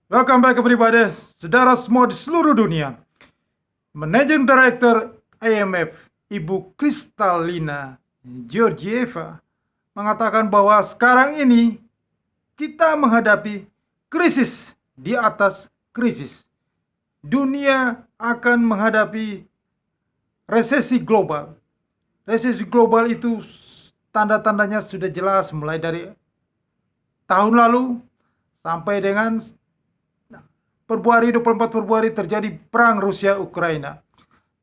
Welcome back everybody, saudara semua di seluruh dunia. Managing Director IMF, Ibu Kristalina Georgieva, mengatakan bahwa sekarang ini kita menghadapi krisis di atas krisis. Dunia akan menghadapi resesi global. Resesi global itu tanda-tandanya sudah jelas mulai dari tahun lalu sampai dengan Februari 24 Februari terjadi perang Rusia-Ukraina.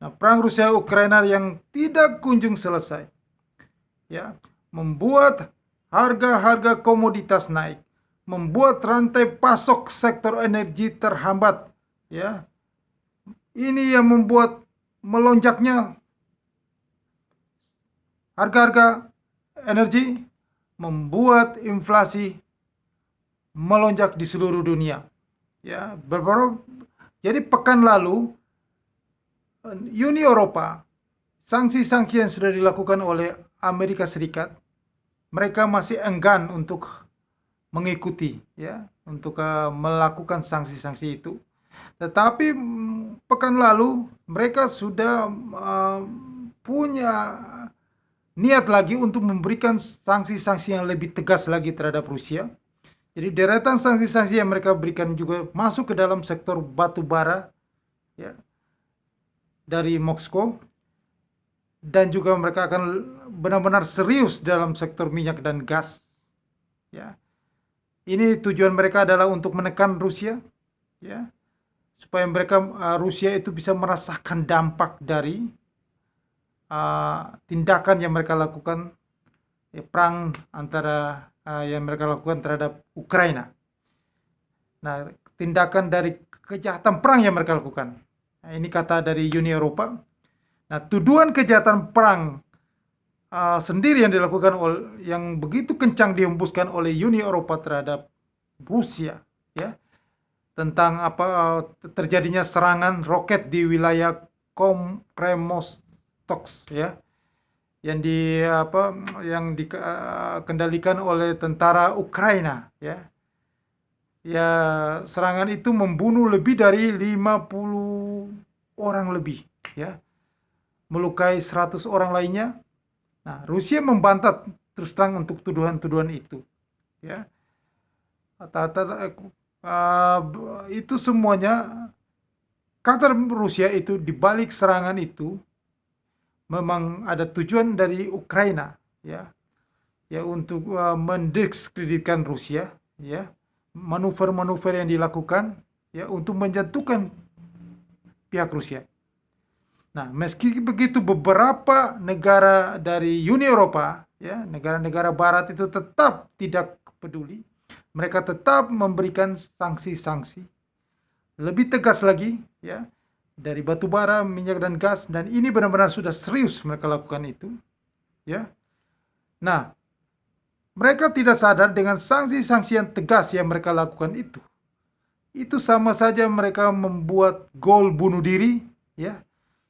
Nah, perang Rusia-Ukraina yang tidak kunjung selesai, ya, membuat harga-harga komoditas naik, membuat rantai pasok sektor energi terhambat, ya. Ini yang membuat melonjaknya harga-harga energi, membuat inflasi melonjak di seluruh dunia. Ya, jadi pekan lalu Uni Eropa, sanksi-sanksi yang sudah dilakukan oleh Amerika Serikat, mereka masih enggan untuk mengikuti, ya, untuk melakukan sanksi-sanksi itu. Tetapi pekan lalu mereka sudah punya niat lagi untuk memberikan sanksi-sanksi yang lebih tegas lagi terhadap Rusia. Jadi deretan sanksi-sanksi yang mereka berikan juga masuk ke dalam sektor batu bara, ya, dari Moskow, dan juga mereka akan benar-benar serius dalam sektor minyak dan gas. Ya, ini tujuan mereka adalah untuk menekan Rusia, ya, supaya mereka Rusia itu bisa merasakan dampak dari tindakan yang mereka lakukan, ya, perang antara yang mereka lakukan terhadap Ukraina. Nah, tindakan dari kejahatan perang yang mereka lakukan. Nah, ini kata dari Uni Eropa. Nah, tuduhan kejahatan perang sendiri yang dilakukan yang begitu kencang dihembuskan oleh Uni Eropa terhadap Rusia, ya, tentang terjadinya serangan roket di wilayah Kremostok, ya, yang dikendalikan oleh tentara Ukraina, ya. Ya, serangan itu membunuh lebih dari 50 orang lebih, ya. Melukai 100 orang lainnya. Nah, Rusia membantah terus terang untuk tuduhan-tuduhan itu, ya. Itu semuanya kata Rusia itu di balik serangan itu memang ada tujuan dari Ukraina, ya, ya, untuk mendiskreditkan Rusia, ya, manuver-manuver yang dilakukan, ya, untuk menjatuhkan pihak Rusia. Nah, meski begitu beberapa negara dari Uni Eropa, ya, negara-negara barat itu tetap tidak peduli. Mereka tetap memberikan sanksi-sanksi lebih tegas lagi, ya, dari batu bara, minyak dan gas, dan ini benar-benar sudah serius mereka lakukan itu, ya. Nah, mereka tidak sadar dengan sanksi-sanksi yang tegas yang mereka lakukan itu sama saja mereka membuat gol bunuh diri, ya.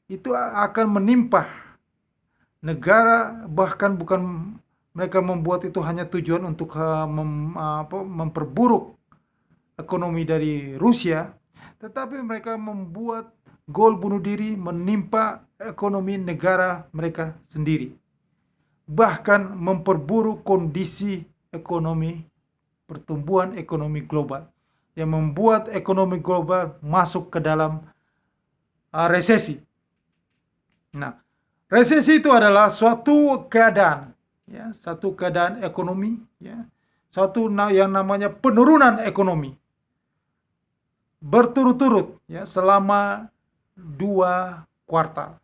Itu akan menimpa negara, bahkan bukan mereka membuat itu hanya tujuan untuk memperburuk ekonomi dari Rusia, tetapi mereka membuat gol bunuh diri menimpa ekonomi negara mereka sendiri. Bahkan memperburuk kondisi ekonomi, pertumbuhan ekonomi global, yang membuat ekonomi global masuk ke dalam resesi. Nah, resesi itu adalah suatu keadaan, ya, satu keadaan ekonomi, ya, satu yang namanya penurunan ekonomi berturut-turut, ya, selama 2 kuartal.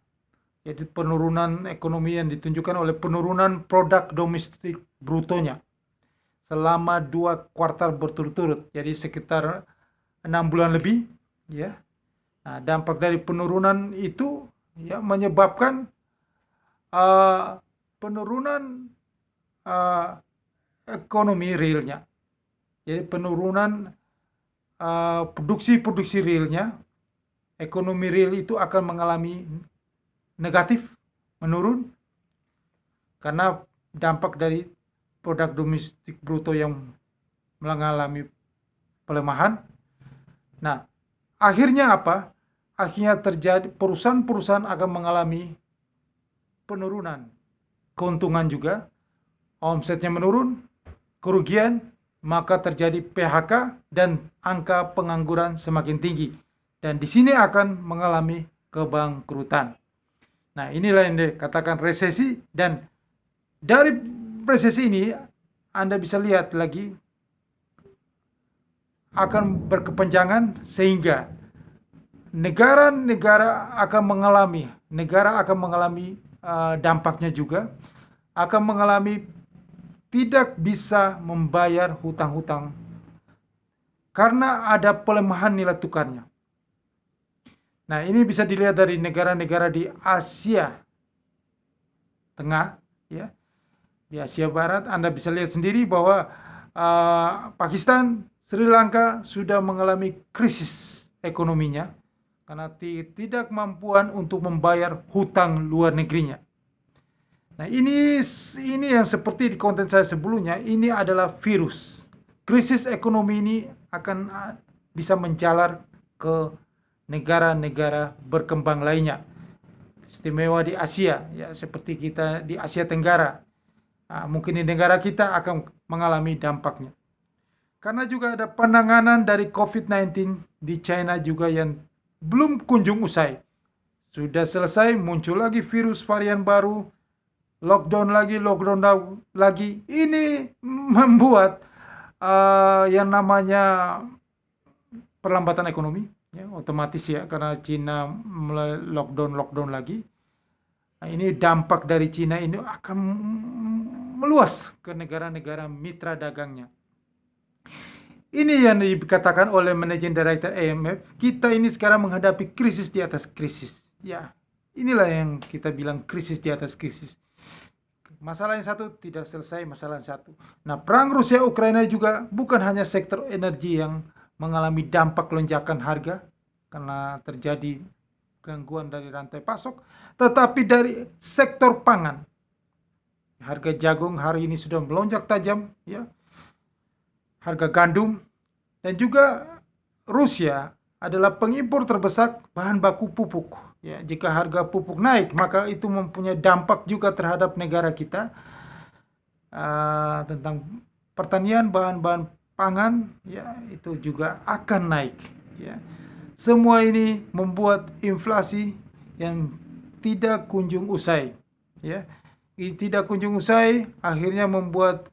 Jadi penurunan ekonomi yang ditunjukkan oleh penurunan produk domestik brutonya selama 2 kuartal berturut-turut. Jadi sekitar 6 bulan lebih, ya. Nah, dampak dari penurunan itu, ya, menyebabkan penurunan ekonomi realnya. Jadi penurunan produksi realnya, ekonomi real itu akan mengalami negatif, menurun, karena dampak dari produk domestik bruto yang mengalami pelemahan. Nah, akhirnya apa? Akhirnya terjadi perusahaan-perusahaan akan mengalami penurunan keuntungan juga, omsetnya menurun, kerugian, maka terjadi PHK dan angka pengangguran semakin tinggi. Dan di sini akan mengalami kebangkrutan. Nah, inilah yang dikatakan resesi, dan dari resesi ini Anda bisa lihat lagi akan berkepanjangan sehingga negara akan mengalami dampaknya juga, akan mengalami tidak bisa membayar hutang-hutang karena ada pelemahan nilai tukarnya. Nah, ini bisa dilihat dari negara-negara di Asia Tengah, ya. Di Asia Barat Anda bisa lihat sendiri bahwa Pakistan, Sri Lanka sudah mengalami krisis ekonominya karena tidak kemampuan untuk membayar hutang luar negerinya. Nah, ini yang seperti di konten saya sebelumnya, ini adalah virus. Krisis ekonomi ini akan bisa menjalar ke negara-negara berkembang lainnya. Istimewa di Asia, ya, seperti kita di Asia Tenggara. Mungkin di negara kita akan mengalami dampaknya. Karena juga ada penanganan dari COVID-19 di China juga yang belum kunjung usai. Sudah selesai, muncul lagi virus varian baru, lockdown lagi. Ini membuat yang namanya perlambatan ekonomi, ya, otomatis ya, karena Cina mulai lockdown lagi. Nah, ini dampak dari Cina ini akan meluas ke negara-negara mitra dagangnya. Ini yang dikatakan oleh Managing Director IMF, kita ini sekarang menghadapi krisis di atas krisis. Ya, inilah yang kita bilang krisis di atas krisis. Masalah yang satu tidak selesai, masalah yang satu. Nah, perang Rusia-Ukraina juga bukan hanya sektor energi yang mengalami dampak lonjakan harga karena terjadi gangguan dari rantai pasok, tetapi dari sektor pangan. Harga jagung hari ini sudah melonjak tajam, ya. Harga gandum, dan juga Rusia adalah pengimpor terbesar bahan baku pupuk. Ya, jika harga pupuk naik, maka itu mempunyai dampak juga terhadap negara kita tentang pertanian, bahan-bahan pangan, ya, itu juga akan naik. Ya. Semua ini membuat inflasi yang tidak kunjung usai, ya. Tidak kunjung usai, akhirnya membuat,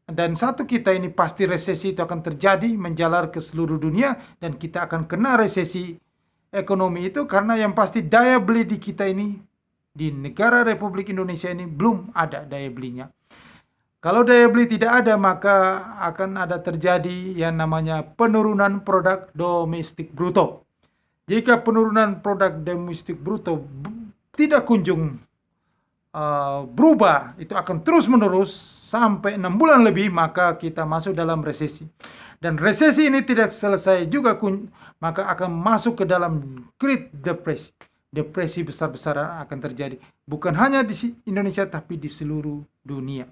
dan satu kita ini pasti resesi itu akan terjadi menjalar ke seluruh dunia, dan kita akan kena resesi ekonomi itu karena yang pasti daya beli di kita ini, di negara Republik Indonesia ini belum ada daya belinya. Kalau daya beli tidak ada, maka akan ada terjadi yang namanya penurunan produk domestik bruto. Jika penurunan produk domestik bruto tidak kunjung berubah, itu akan terus-menerus sampai 6 bulan lebih, maka kita masuk dalam resesi. Dan resesi ini tidak selesai juga, maka akan masuk ke dalam Great Depression. Depresi besar-besaran akan terjadi. Bukan hanya di Indonesia, tapi di seluruh dunia.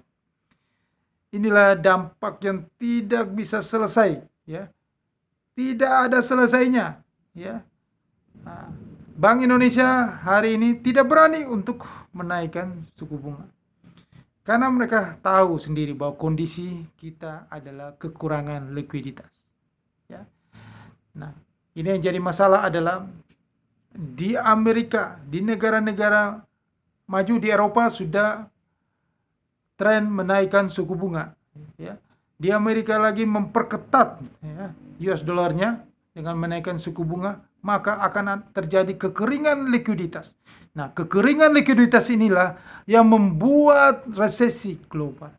Inilah dampak yang tidak bisa selesai, ya. Tidak ada selesainya, ya. Nah, Bank Indonesia hari ini tidak berani untuk menaikkan suku bunga. Karena mereka tahu sendiri bahwa kondisi kita adalah kekurangan likuiditas. Ya. Nah, ini yang jadi masalah adalah di Amerika, di negara-negara maju di Eropa sudah tren menaikkan suku bunga. Ya. Di Amerika lagi memperketat, ya, US dollarnya dengan menaikkan suku bunga, maka akan terjadi kekeringan likuiditas. Nah, kekeringan likuiditas inilah yang membuat resesi global.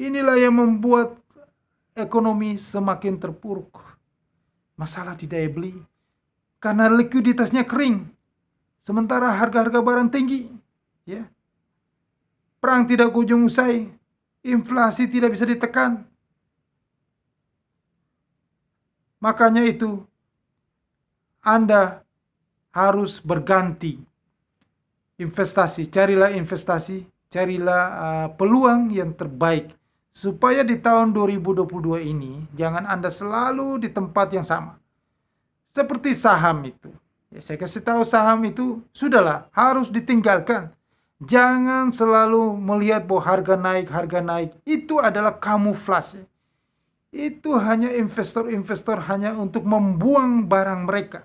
Inilah yang membuat ekonomi semakin terpuruk. Masalah di daya beli. Karena likuiditasnya kering. Sementara harga-harga barang tinggi. Ya. Perang tidak kunjung usai. Inflasi tidak bisa ditekan. Makanya itu, Anda harus berganti investasi, carilah peluang yang terbaik supaya di tahun 2022 ini jangan Anda selalu di tempat yang sama. Seperti saham itu. Ya, saya kasih tahu saham itu sudahlah harus ditinggalkan. Jangan selalu melihat bahwa harga naik. Itu adalah kamuflase. Itu hanya investor-investor hanya untuk membuang barang mereka.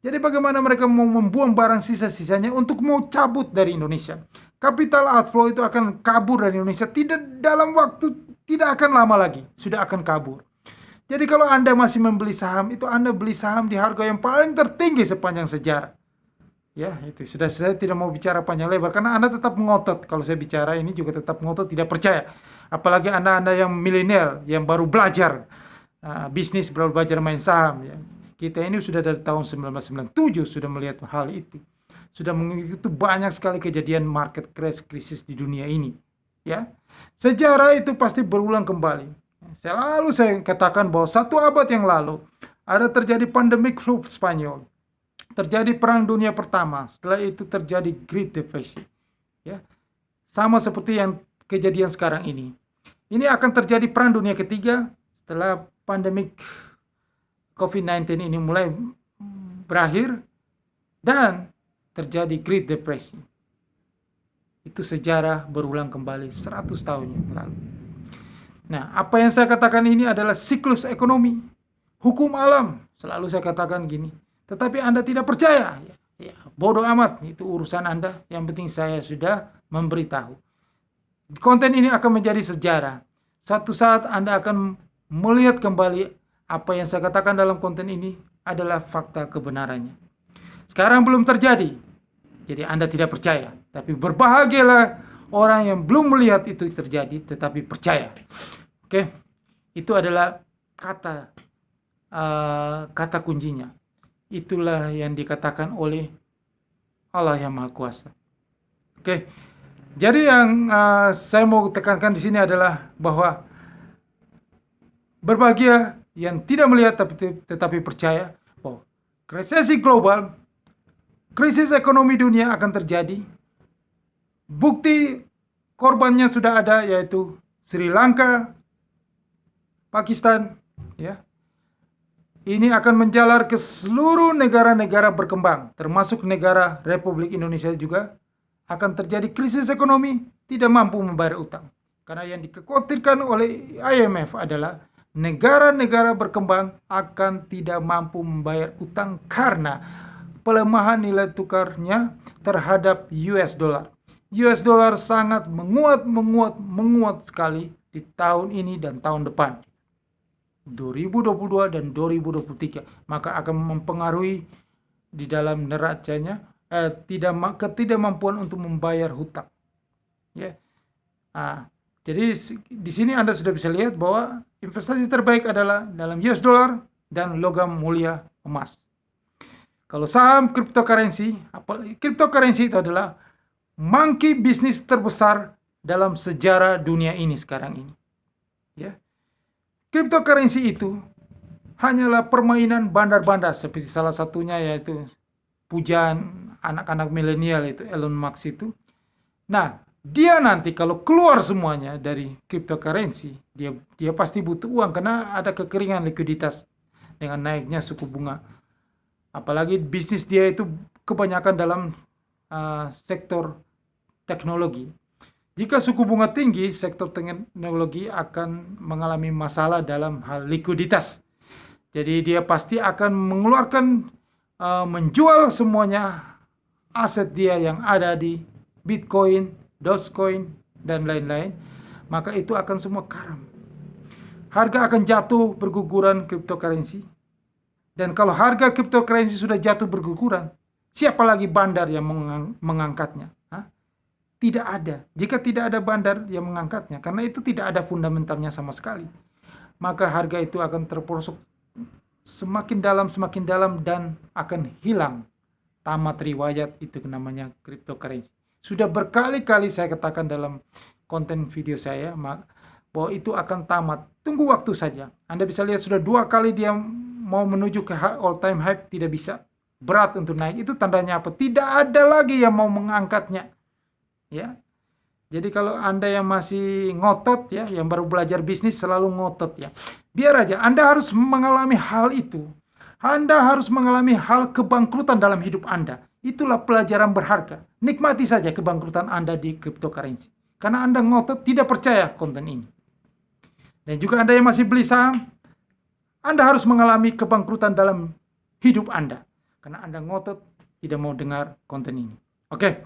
Jadi bagaimana mereka mau membuang barang sisa-sisanya untuk mau cabut dari Indonesia. Capital outflow itu akan kabur dari Indonesia tidak akan lama lagi, sudah akan kabur. Jadi kalau Anda masih membeli saham, itu Anda beli saham di harga yang paling tertinggi sepanjang sejarah. Ya, itu sudah, saya tidak mau bicara panjang lebar karena Anda tetap ngotot. Kalau saya bicara ini juga tetap ngotot, tidak percaya. Apalagi Anda yang milenial, yang baru belajar bisnis, baru belajar main saham. Ya. Kita ini sudah dari tahun 1997 sudah melihat hal itu. Sudah mengikuti banyak sekali kejadian market crash, krisis di dunia ini. Ya, sejarah itu pasti berulang kembali. Selalu saya katakan bahwa 1 abad yang lalu ada terjadi pandemik flu Spanyol, terjadi Perang Dunia Pertama, setelah itu terjadi Great Depression. Ya, sama seperti yang kejadian sekarang ini. Ini akan terjadi Perang Dunia Ketiga setelah pandemik COVID-19 ini mulai berakhir dan terjadi Great Depression. Itu sejarah berulang kembali 100 tahun yang lalu. Nah, apa yang saya katakan ini adalah siklus ekonomi, hukum alam. Selalu saya katakan gini. Tetapi Anda tidak percaya. Ya, bodoh amat, itu urusan Anda. Yang penting saya sudah memberitahu. Konten ini akan menjadi sejarah. Suatu saat Anda akan melihat kembali apa yang saya katakan dalam konten ini adalah fakta kebenarannya. Sekarang belum terjadi. Jadi Anda tidak percaya. Tapi berbahagialah orang yang belum melihat itu terjadi tetapi percaya. Oke, itu adalah kata kuncinya. Itulah yang dikatakan oleh Allah yang Maha Kuasa. Oke, jadi yang saya mau tekankan di sini adalah bahwa berbahagia yang tidak melihat tetapi percaya bahwa resesi global, krisis ekonomi dunia akan terjadi. Bukti korbannya sudah ada, yaitu Sri Lanka, Pakistan, ya. Ini akan menjalar ke seluruh negara-negara berkembang, termasuk negara Republik Indonesia juga. Akan terjadi krisis ekonomi, tidak mampu membayar utang. Karena yang dikhawatirkan oleh IMF adalah negara-negara berkembang akan tidak mampu membayar utang karena pelemahan nilai tukarnya terhadap US dollar. US dollar sangat menguat sekali di tahun ini dan tahun depan 2022 dan 2023, maka akan mempengaruhi di dalam neracanya ketidakmampuan untuk membayar hutang. Ya. Jadi di sini Anda sudah bisa lihat bahwa investasi terbaik adalah dalam US dollar dan logam mulia emas. Kalau saham cryptocurrency itu adalah monkey bisnis terbesar dalam sejarah dunia ini sekarang ini. Ya. Cryptocurrency itu hanyalah permainan bandar-bandar, seperti salah satunya yaitu pujaan anak-anak milenial itu Elon Musk itu. Nah, dia nanti kalau keluar semuanya dari cryptocurrency, dia pasti butuh uang karena ada kekeringan likuiditas dengan naiknya suku bunga. Apalagi bisnis dia itu kebanyakan dalam sektor teknologi. Jika suku bunga tinggi, sektor teknologi akan mengalami masalah dalam hal likuiditas. Jadi dia pasti akan menjual semuanya aset dia yang ada di Bitcoin, Dogecoin, dan lain-lain. Maka itu akan semua karam. Harga akan jatuh berguguran cryptocurrency. Dan kalau harga cryptocurrency sudah jatuh berguguran, siapa lagi bandar yang mengangkatnya? Tidak ada. Jika tidak ada bandar yang mengangkatnya, karena itu tidak ada fundamentalnya sama sekali, maka harga itu akan terperosok semakin dalam dan akan hilang. Tamat riwayat, itu namanya cryptocurrency. Sudah berkali-kali saya katakan dalam konten video saya bahwa itu akan tamat. Tunggu waktu saja. Anda bisa lihat sudah 2 kali dia mau menuju ke all time high, tidak bisa. Berat untuk naik. Itu tandanya apa? Tidak ada lagi yang mau mengangkatnya. Ya, jadi kalau Anda yang masih ngotot ya, yang baru belajar bisnis selalu ngotot ya, biar aja. Anda harus mengalami hal itu. Anda harus mengalami hal kebangkrutan dalam hidup Anda. Itulah pelajaran berharga. Nikmati saja kebangkrutan Anda di cryptocurrency. Karena Anda ngotot tidak percaya konten ini. Dan juga Anda yang masih beli saham, Anda harus mengalami kebangkrutan dalam hidup Anda. Karena Anda ngotot tidak mau dengar konten ini. Oke.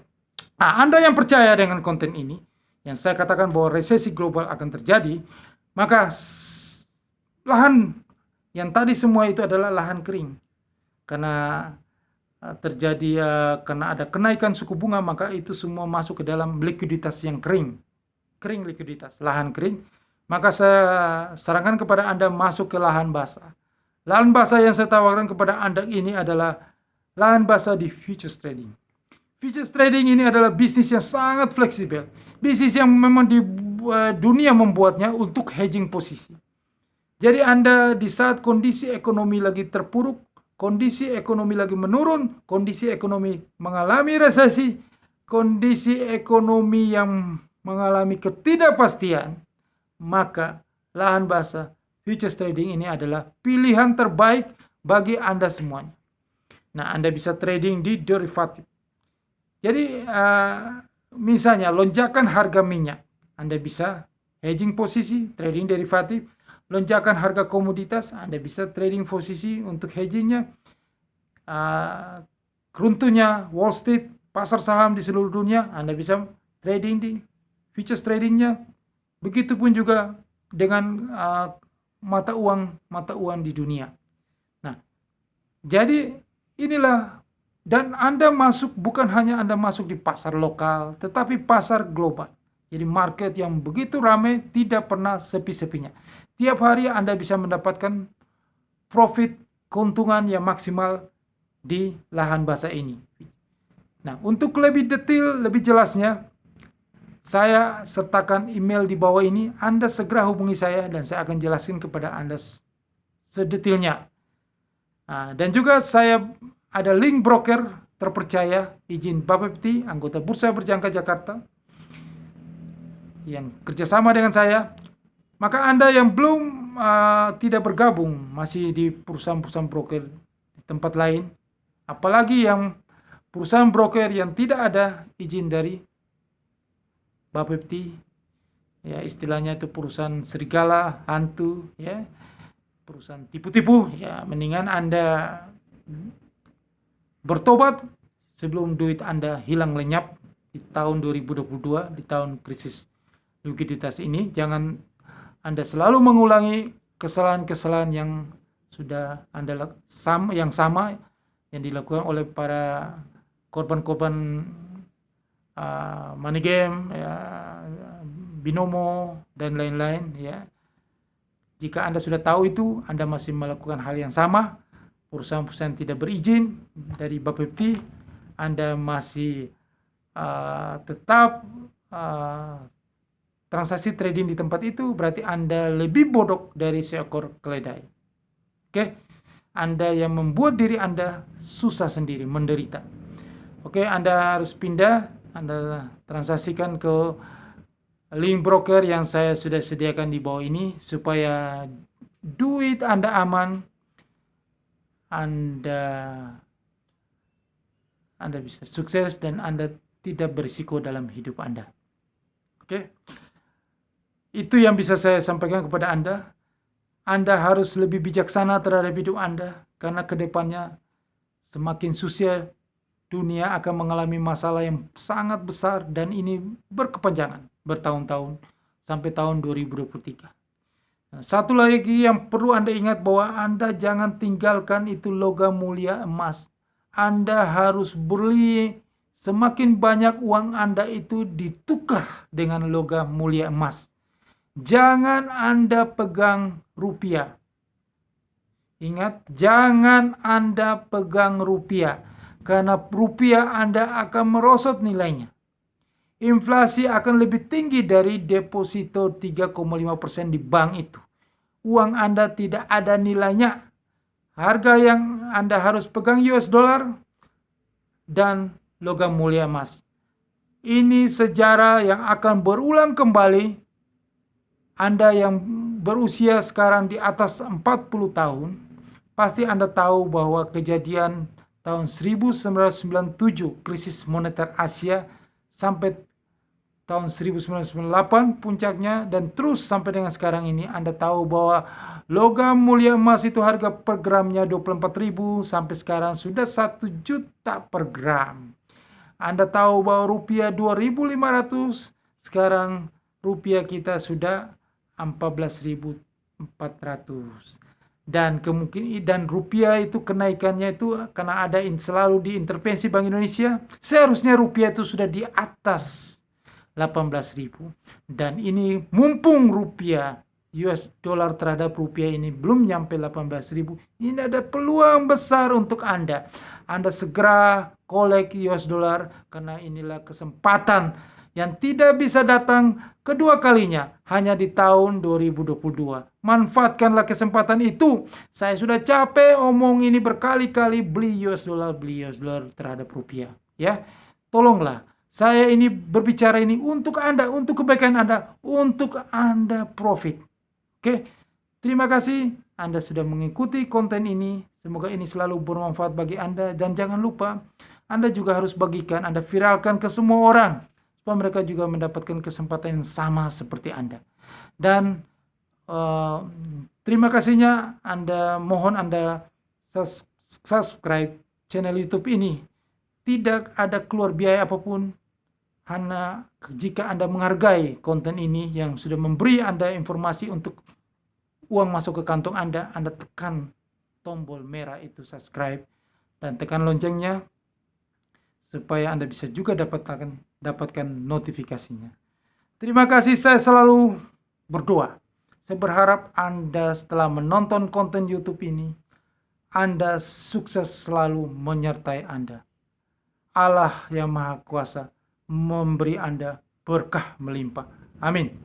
Nah, Anda yang percaya dengan konten ini, yang saya katakan bahwa resesi global akan terjadi, maka lahan yang tadi semua itu adalah lahan kering. Karena terjadi karena ada kenaikan suku bunga, maka itu semua masuk ke dalam likuiditas yang kering. Kering likuiditas, lahan kering. Maka saya sarankan kepada Anda masuk ke lahan basah. Lahan basah yang saya tawarkan kepada Anda ini adalah lahan basah di futures trading. Futures trading ini adalah bisnis yang sangat fleksibel. Bisnis yang memang di dunia membuatnya untuk hedging posisi. Jadi Anda di saat kondisi ekonomi lagi terpuruk, kondisi ekonomi lagi menurun, kondisi ekonomi mengalami resesi, kondisi ekonomi yang mengalami ketidakpastian, maka lahan basah futures trading ini adalah pilihan terbaik bagi Anda semuanya. Nah, Anda bisa trading di derivatif. Jadi misalnya lonjakan harga minyak, Anda bisa hedging posisi, trading derivatif. Lonjakan harga komoditas, Anda bisa trading posisi untuk hedgingnya. Runtuhnya Wall Street, pasar saham di seluruh dunia, Anda bisa trading di futures tradingnya. Begitupun juga dengan mata uang di dunia. Nah, jadi inilah, dan Anda masuk, bukan hanya Anda masuk di pasar lokal, tetapi pasar global. Jadi market yang begitu ramai, tidak pernah sepi-sepinya. Tiap hari Anda bisa mendapatkan profit, keuntungan yang maksimal di lahan basah ini. Nah, untuk lebih detail, lebih jelasnya, saya sertakan email di bawah ini. Anda segera hubungi saya dan saya akan jelaskan kepada Anda sedetailnya. Nah, dan juga saya ada link broker terpercaya, izin Bapepti, anggota Bursa Berjangka Jakarta, yang kerjasama dengan saya. Maka Anda yang belum tidak bergabung, masih di perusahaan-perusahaan broker di tempat lain, apalagi yang perusahaan broker yang tidak ada izin dari Bapepti, ya istilahnya itu perusahaan serigala, hantu, ya perusahaan tipu-tipu, ya mendingan Anda bertobat sebelum duit Anda hilang lenyap di tahun 2022, di tahun krisis likuiditas ini. Jangan Anda selalu mengulangi kesalahan-kesalahan yang sudah Anda sama yang dilakukan oleh para korban-korban money game, ya, binomo dan lain-lain, ya. Jika Anda sudah tahu itu, Anda masih melakukan hal yang sama, perusahaan-perusahaan tidak berizin dari Bapepti, Anda masih tetap transaksi trading di tempat itu, berarti Anda lebih bodoh dari seekor keledai. Oke, Anda yang membuat diri Anda susah sendiri, menderita. Oke, Anda harus pindah, Anda transaksikan ke link broker yang saya sudah sediakan di bawah ini, supaya duit Anda aman, Anda bisa sukses, dan Anda tidak berisiko dalam hidup Anda. Oke. Itu yang bisa saya sampaikan kepada Anda. Anda harus lebih bijaksana terhadap hidup Anda, karena kedepannya semakin susah, dunia akan mengalami masalah yang sangat besar, dan ini berkepanjangan, bertahun-tahun, sampai tahun 2023. Nah, satu lagi yang perlu Anda ingat, bahwa Anda jangan tinggalkan itu logam mulia emas. Anda harus beli, semakin banyak uang Anda itu ditukar dengan logam mulia emas. Jangan Anda pegang rupiah. Ingat, jangan Anda pegang rupiah, karena rupiah Anda akan merosot nilainya. Inflasi akan lebih tinggi dari deposito 3,5% di bank itu. Uang Anda tidak ada nilainya. Harga yang Anda harus pegang US dollar dan logam mulia emas. Ini sejarah yang akan berulang kembali. Anda yang berusia sekarang di atas 40 tahun, Pasti Anda tahu bahwa kejadian tahun 1997, krisis moneter Asia, sampai tahun 1998 puncaknya, dan terus sampai dengan sekarang ini. Anda tahu bahwa logam mulia emas itu harga per gramnya 24.000, sampai sekarang sudah 1 juta per gram. Anda tahu bahwa rupiah 2.500, sekarang rupiah kita sudah 14.400. Dan rupiah itu kenaikannya itu karena ada selalu diintervensi Bank Indonesia, seharusnya rupiah itu sudah di atas 18.000. Dan ini mumpung rupiah US dollar terhadap rupiah ini belum nyampe 18.000, ini ada peluang besar untuk Anda. Anda segera kolek US dollar, karena inilah kesempatan yang tidak bisa datang kedua kalinya hanya di tahun 2022. Manfaatkanlah kesempatan itu. Saya sudah capek omong ini berkali-kali, beli US dollar terhadap rupiah. Ya, tolonglah. Saya ini berbicara ini untuk Anda, untuk kebaikan Anda, untuk Anda profit. Oke, terima kasih Anda sudah mengikuti konten ini. Semoga ini selalu bermanfaat bagi Anda. Dan jangan lupa, Anda juga harus bagikan, Anda viralkan ke semua orang, supaya mereka juga mendapatkan kesempatan yang sama seperti Anda. Dan terima kasihnya, mohon Anda subscribe channel YouTube ini. Tidak ada keluar biaya apapun. Hanya jika Anda menghargai konten ini yang sudah memberi Anda informasi untuk uang masuk ke kantong Anda tekan tombol merah itu subscribe dan tekan loncengnya supaya Anda bisa juga dapatkan notifikasinya. Terima kasih, saya selalu berdoa. Saya berharap Anda setelah menonton konten YouTube ini, Anda sukses selalu menyertai Anda. Allah yang Maha Kuasa memberi Anda berkah melimpah. Amin.